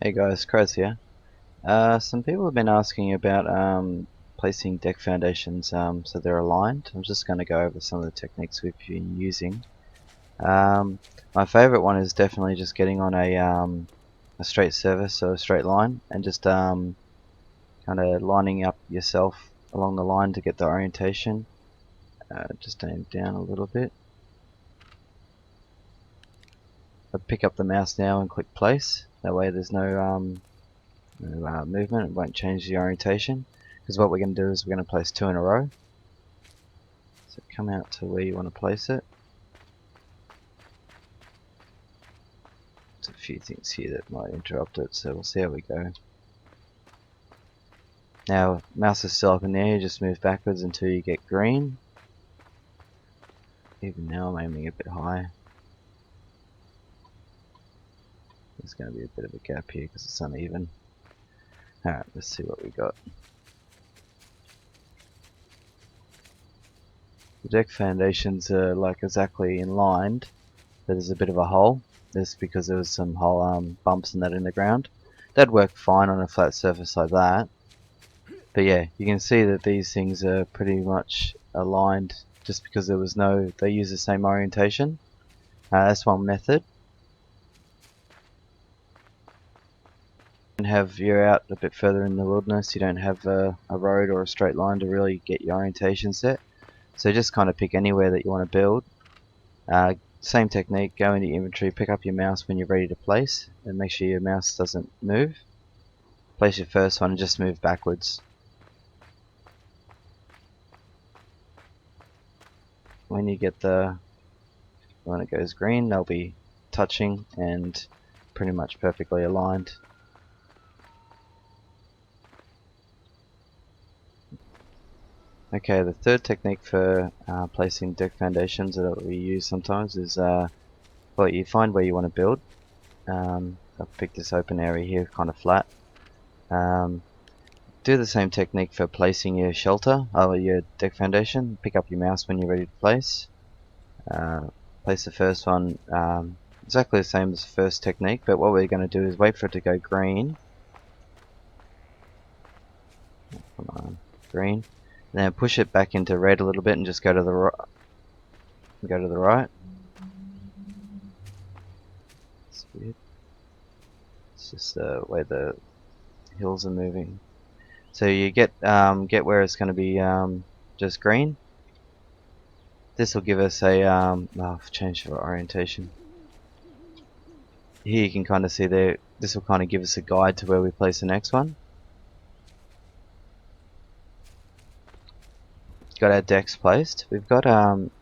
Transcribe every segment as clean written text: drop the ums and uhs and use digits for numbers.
Hey guys, Kraz here. Some people have been asking about placing deck foundations so they're aligned. I'm just going to go over some of the techniques we've been using. Um, my favorite one is definitely just getting on a straight surface, so a straight line, and just kind of lining up yourself along the line to get the orientation. Just aim down a little bit. I pick up the mouse now and click place. That way there's no movement. It won't change the orientation, because what we're going to do is we're going to place two in a row. So come out to where you want to place it. There's a few things here that might interrupt it, so we'll see how we go. Now mouse is still up in the air, you just move backwards until you get green. Even now I'm aiming a bit high. There's going to be a bit of a gap here because it's uneven. Alright, let's see what we got. The deck foundations are like exactly in line, but there's a bit of a hole. This because there was some hole bumps and that in the ground. That'd work fine on a flat surface like that. But yeah, you can see that these things are pretty much aligned just because there was no, they use the same orientation. That's one method. And have you're out a bit further in the wilderness, you don't have a road or a straight line to really get your orientation set. So just kind of pick anywhere that you want to build. Same technique, go into your inventory, pick up your mouse when you're ready to place, and make sure your mouse doesn't move. Place your first one and just move backwards. When you get when it goes green, they'll be touching and pretty much perfectly aligned. Okay, the third technique for placing deck foundations that we use sometimes is well, you find where you want to build. I've picked this open area here, kind of flat. Do the same technique for placing your shelter or your deck foundation. Pick up your mouse when you're ready to place. Place the first one exactly the same as the first technique, but what we're going to do is wait for it to go green. Come on, green. And then push it back into red a little bit and just go to the right. Go to the right. It's weird. It's just the way the hills are moving. So you get where it's going to be just green. This will give us a I've changed our orientation. Here you can kind of see there. This will kind of give us a guide to where we place the next one. Got our decks placed. We've got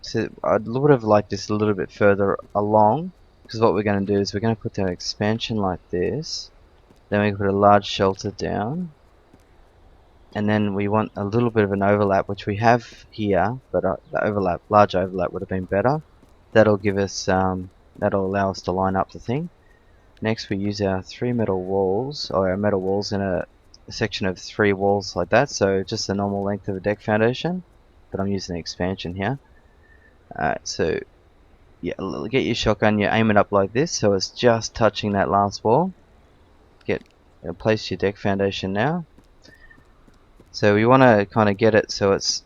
so I would have liked this a little bit further along, because what we're going to do is we're going to put down expansion like this. Then we put a large shelter down, and then we want a little bit of an overlap, which we have here, but the large overlap would have been better. That'll give us that'll allow us to line up the thing. Next we use our 3 metal walls, or our metal walls in a section of 3 walls like that, so just the normal length of a deck foundation, but I'm using the expansion here. Alright, so yeah, get your shotgun, you aim it up like this so it's just touching that last wall. Place your deck foundation now. So we want to kind of get it so it's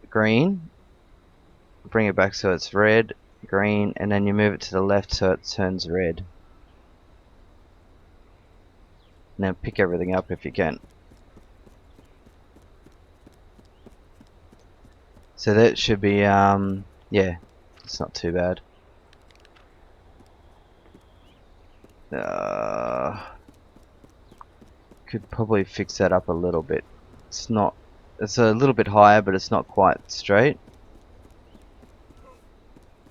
green, bring it back so it's red, green, and then you move it to the left so it turns red. Now pick everything up if you can. So that should be yeah, it's not too bad. Could probably fix that up a little bit. It's a little bit higher, but it's not quite straight.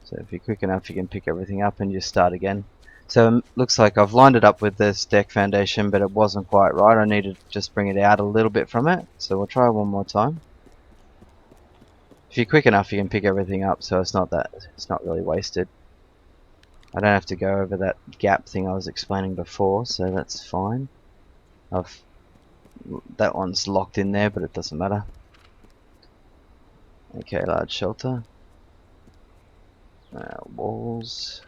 So if you're quick enough, you can pick everything up and just start again. So it looks like I've lined it up with this deck foundation, but it wasn't quite right. I needed to just bring it out a little bit from it. So we'll try one more time. If you're quick enough, you can pick everything up, so it's not really wasted. I don't have to go over that gap thing I was explaining before, so that's fine. That one's locked in there, but it doesn't matter. Okay, large shelter. Walls.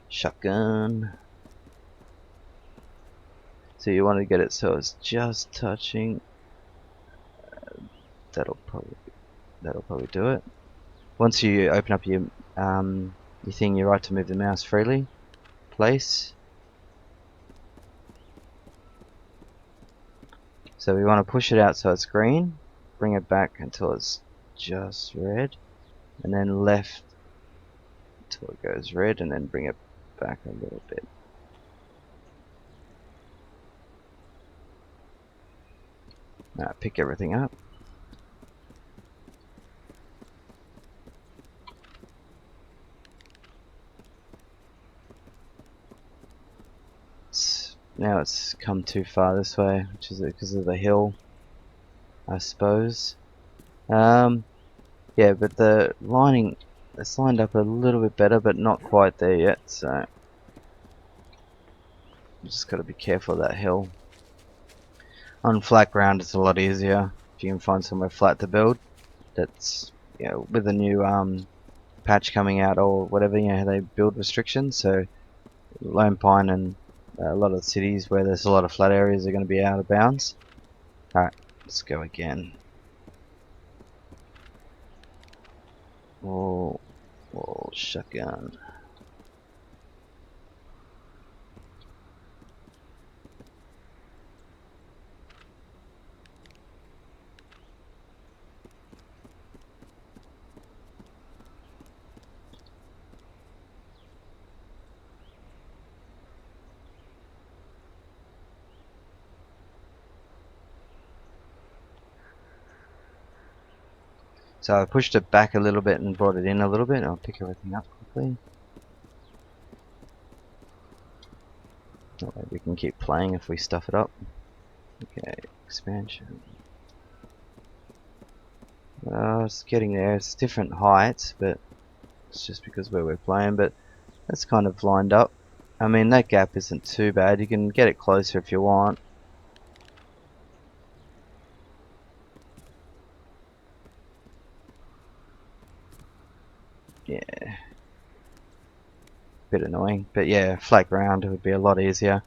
Shotgun. So you want to get it so it's just touching. That'll probably do it. Once you open up your thing, you're right to move the mouse freely. Place. So we want to push it out so it's green. Bring it back until it's just red, and then left until it goes red, and then bring it back a little bit. Now pick everything up. Now it's come too far this way, which is because of the hill, I suppose. Yeah, but the lining, it's lined up a little bit better, but not quite there yet, so you just got to be careful of that hill. On flat ground it's a lot easier if you can find somewhere flat to build. That's, you know, with the new patch coming out or whatever, you know, they build restrictions, so Lone Pine and a lot of cities where there's a lot of flat areas are going to be out of bounds. Alright, let's go again. Oh, shotgun. So I pushed it back a little bit and brought it in a little bit. I'll pick everything up quickly. That way we can keep playing if we stuff it up. Okay, expansion. It's getting there. It's different heights, but it's just because where we're playing. But that's kind of lined up. I mean, that gap isn't too bad. You can get it closer if you want. Yeah. Bit annoying, but yeah, flat ground would be a lot easier.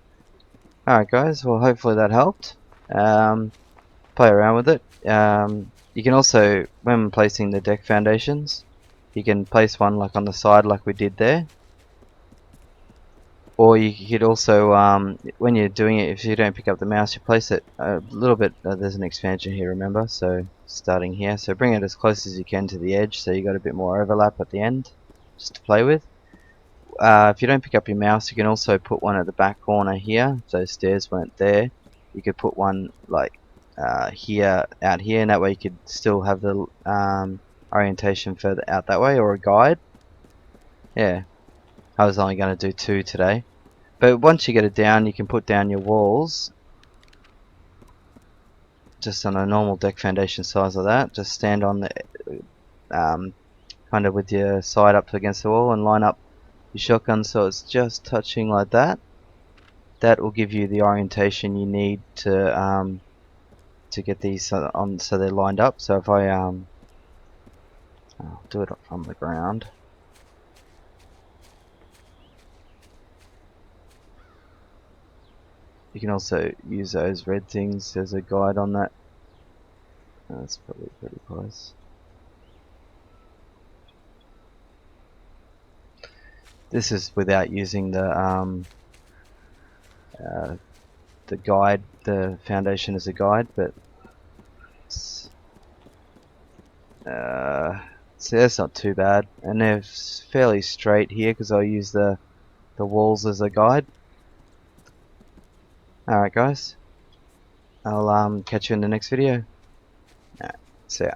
Alright guys, well hopefully that helped. Play around with it. You can also, when placing the deck foundations, you can place one like on the side like we did there. Or you could also, when you're doing it, if you don't pick up the mouse, you place it a little bit, there's an expansion here, remember, so starting here. So bring it as close as you can to the edge so you got a bit more overlap at the end, just to play with. If you don't pick up your mouse, you can also put one at the back corner here. If those stairs weren't there, you could put one like here, out here, and that way you could still have the orientation further out that way, or a guide. Yeah, I was only going to do 2 today. But once you get it down, you can put down your walls just on a normal deck foundation size like that. Just stand on the kind of with your side up against the wall and line up your shotgun so it's just touching like that. That will give you the orientation you need to get these on so they're lined up. So if I I'll do it from the ground. You can also use those red things as a guide on that. That's probably pretty close. This is without using the guide, the foundation as a guide, but so that's not too bad, and they're fairly straight here because I use the walls as a guide. Alright guys, I'll catch you in the next video. Alright, see ya.